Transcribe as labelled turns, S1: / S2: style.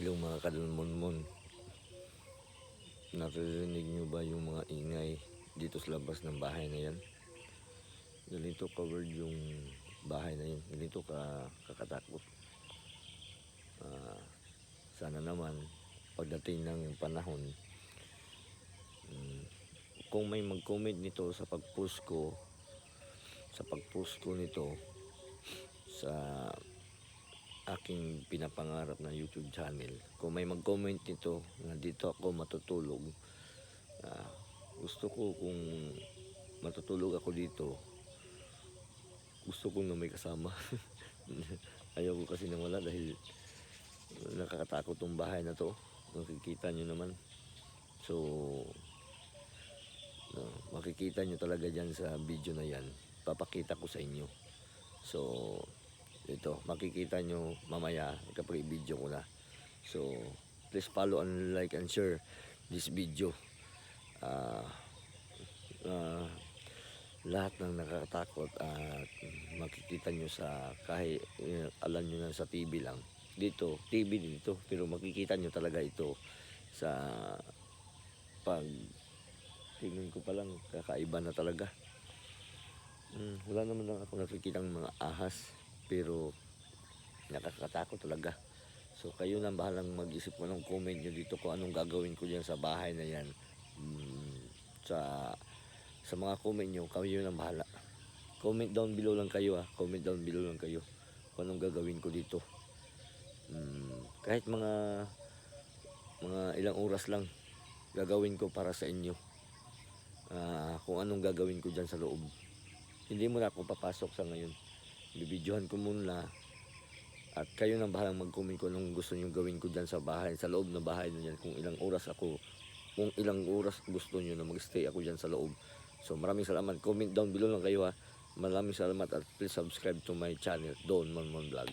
S1: Yung mga kadalmonmon, naririnig nyo ba yung mga ingay dito sa labas ng bahay na yan? Ganito covered yung bahay na yan, ganito kakatakot. Sana naman pagdating ng panahon, kung may mag-comment nito sa pag-post ko nito sa aking pinapangarap na YouTube channel, kung may mag-comment nito na dito ako matutulog, gusto ko kung matutulog ako dito, gusto ko na may kasama. Ayaw ko kasi nang wala dahil nakakatakot tong bahay na to, makikita nyo naman. So makikita nyo talaga dyan sa video na yan, papakita ko sa inyo. So ito, makikita nyo mamaya kapag i-video ko na. So please follow and like and share this video. Lahat ng nakakatakot at makikita nyo sa kahit alam nyo na sa TV lang, dito TV dito, pero makikita nyo talaga ito sa pag tingin ko pa lang, kakaiba na talaga. Wala naman lang ako nakikita ng mga ahas, pero nakakatakot talaga. So kayo na bahalang mag-isip mo ng comment nyo dito kung anong gagawin ko dyan sa bahay na yan. Sa mga comment nyo, kayo na bahala. Comment down below lang kayo, comment down below lang kayo kung anong gagawin ko dito. Kahit mga ilang oras lang gagawin ko para sa inyo. Kung anong gagawin ko dyan sa loob. Hindi mo na ako papasok sa ngayon, bibidyohan ko muna at kayo nang bahalang mag-comment kung anong gusto nyo gawin ko dyan sa bahay, sa loob ng bahay na yan. Kung ilang oras gusto nyo na mag-stay ako dyan sa loob. So maraming salamat, comment down below lang kayo. Maraming salamat at please subscribe to my channel, Don Monmon Vlog.